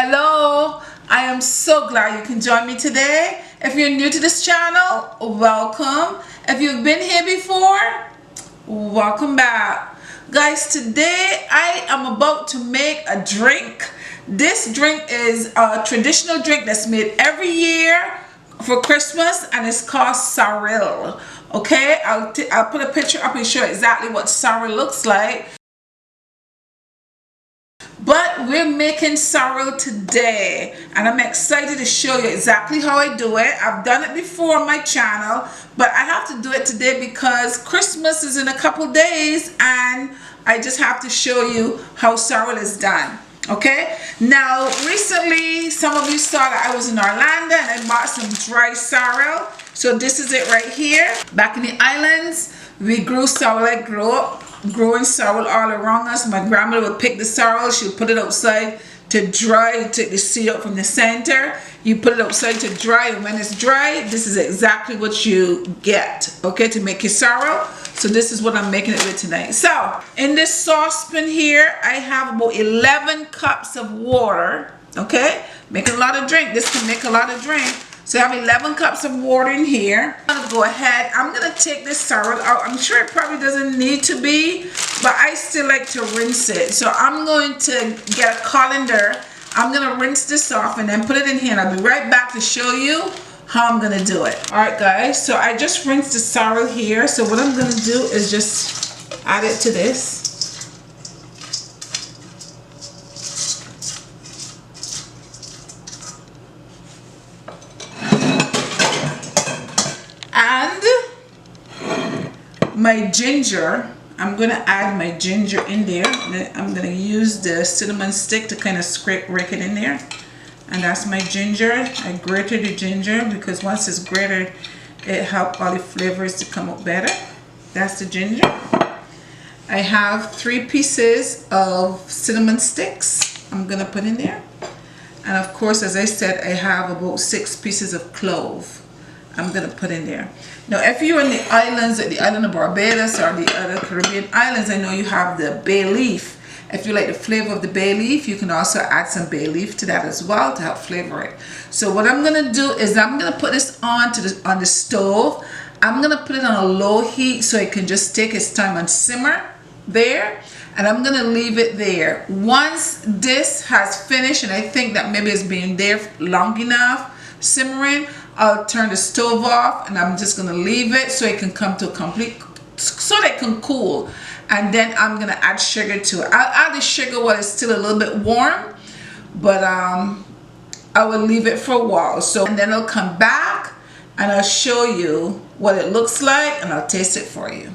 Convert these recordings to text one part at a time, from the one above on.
Hello, I am so glad you can join me today. If you're new to this channel, welcome. If you've been here before, welcome back. Guys, today I am about to make a drink. This drink is a traditional drink that's made every year for Christmas, and it's called sorrel. Okay, I'll put a picture up and show exactly what sorrel looks like. But we're making sorrel today, and I'm excited to show you exactly how I do it. I've done it before on my channel, but I have to do it today because Christmas is in a couple days, and I just have to show you how sorrel is done. Okay, now recently some of you saw that I was in Orlando and I bought some dry sorrel. So this is it right here. Back in the islands, we grew sorrel. I grew up growing sorrel all around us. My grandmother would pick the sorrel, she would put it outside to dry, take the seed out from the center. You put it outside to dry, and when it's dry, this is exactly what you get, okay, to make your sorrel. So this is what I'm making it with tonight. So in this saucepan here, I have about 11 cups of water, okay, making a lot of drink. This can make a lot of drink. So I have 11 cups of water in here. I'm gonna go ahead, I'm gonna take this sorrel out. I'm sure it probably doesn't need to be, but I still like to rinse it. So I'm going to get a colander. I'm gonna rinse this off and then put it in here, and I'll be right back to show you how I'm gonna do it. All right guys, so I just rinsed the sorrel here. So what I'm gonna do is just add it to this. My ginger, I'm gonna add my ginger in there. I'm gonna use the cinnamon stick to kind of rake it in there, and that's my ginger. I grated the ginger because once it's grated, it helps all the flavors to come out better. That's the ginger. I have 3 pieces of cinnamon sticks I'm gonna put in there, and of course, as I said, I have about 6 pieces of clove I'm gonna put in there. Now if you're in the islands, at the island of Barbados or the other Caribbean islands, I know you have the bay leaf. If you like the flavor of the bay leaf, you can also add some bay leaf to that as well to help flavor it. So what I'm gonna do is I'm gonna put this on the stove. I'm gonna put it on a low heat so it can just take its time and simmer there, and I'm gonna leave it there. Once this has finished, and I think that maybe it's been there long enough simmering, I'll turn the stove off, and I'm just gonna leave it so it can come to a complete, so that it can cool, and then I'm gonna add sugar to it. I'll add the sugar while it's still a little bit warm, but I will leave it for a while. So, and then I'll come back and I'll show you what it looks like, and I'll taste it for you.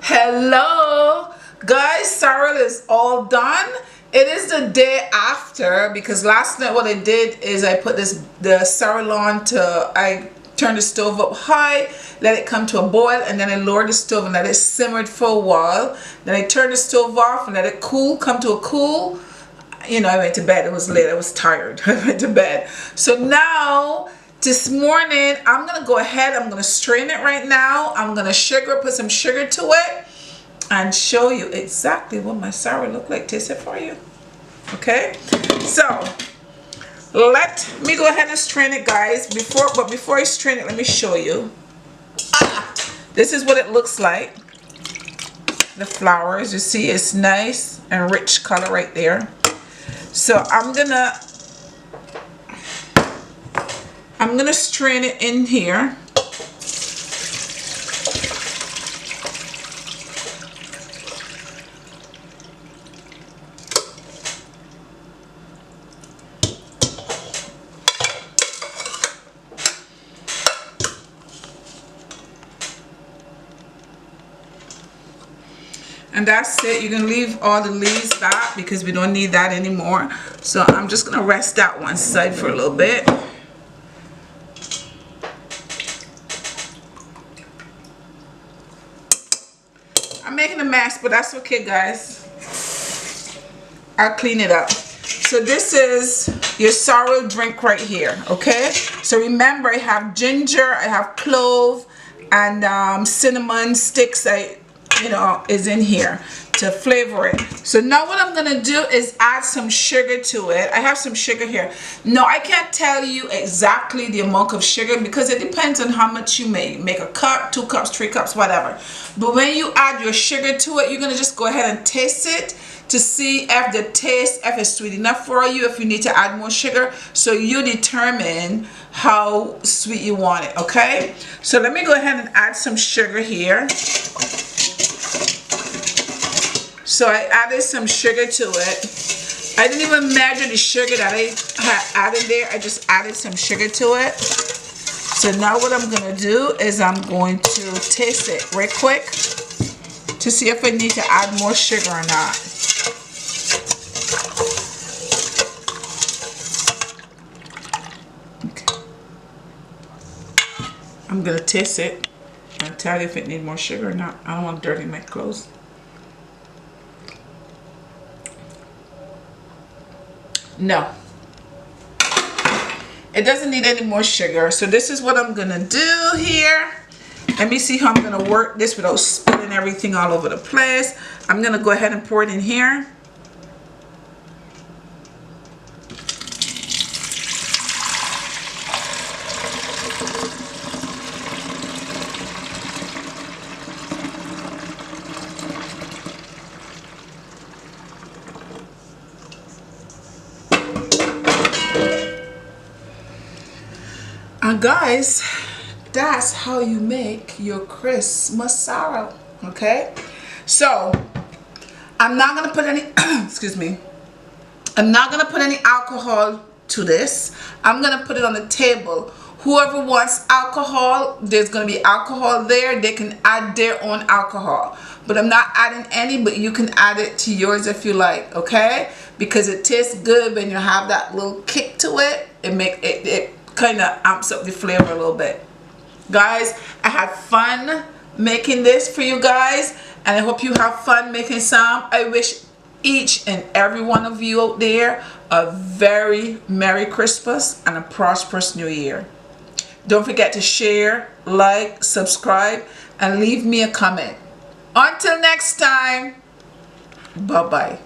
Hello guys, sorrel is all done. It is the day after, because last night what I did is I put the sorrel on I turned the stove up high, let it come to a boil, and then I lowered the stove and let it simmered for a while. Then I turned the stove off and let it cool, come to a cool. You know, I went to bed. It was late. I was tired. I went to bed. So now, this morning, I'm going to go ahead. I'm going to strain it right now. I'm going to put some sugar to it, and show you exactly what my sorrel look like. Taste it for you. Okay, so let me go ahead and strain it, guys. Before I strain it, let me show you. This is what it looks like. The flowers, you see, it's nice and rich color right there. So I'm gonna strain it in here. And that's it. You can leave all the leaves back because we don't need that anymore. So I'm just gonna rest that one side for a little bit. I'm making a mess, but that's okay, guys. I'll clean it up. So this is your sorrel drink right here, okay? So remember, I have ginger, I have clove, and cinnamon sticks, is in here. to flavor it. So now what I'm gonna do is add some sugar to it. I have some sugar here. No, I can't tell you exactly the amount of sugar because it depends on how much you make a cup, 2 cups, 3 cups, whatever. But when you add your sugar to it, you're gonna just go ahead and taste it to see if the taste, if it's sweet enough for you, if you need to add more sugar. So you determine how sweet you want it, okay? So let me go ahead and add some sugar here. So I added some sugar to it. I didn't even measure the sugar that I had added there. I just added some sugar to it. So now what I'm gonna do is I'm going to taste it real quick to see if I need to add more sugar or not. Okay. I'm gonna taste it and tell you if it needs more sugar or not. I don't want to dirty my clothes. No, it doesn't need any more sugar. So this is what I'm gonna do here. Let me see how I'm gonna work this without spilling everything all over the place. I'm gonna go ahead and pour it in here. And guys, that's how you make your Christmas sorrel, okay? So I'm not gonna put any excuse me, I'm not gonna put any alcohol to this. I'm gonna put it on the table. Whoever wants alcohol, there's gonna be alcohol there. They can add their own alcohol, but I'm not adding any, but you can add it to yours if you like, okay? Because it tastes good when you have that little kick to it. It kind of amps up the flavor a little bit. Guys, I had fun making this for you guys, and I hope you have fun making some. I wish each and every one of you out there a very Merry Christmas and a prosperous New Year. Don't forget to share, like, subscribe, and leave me a comment. Until next time, bye-bye.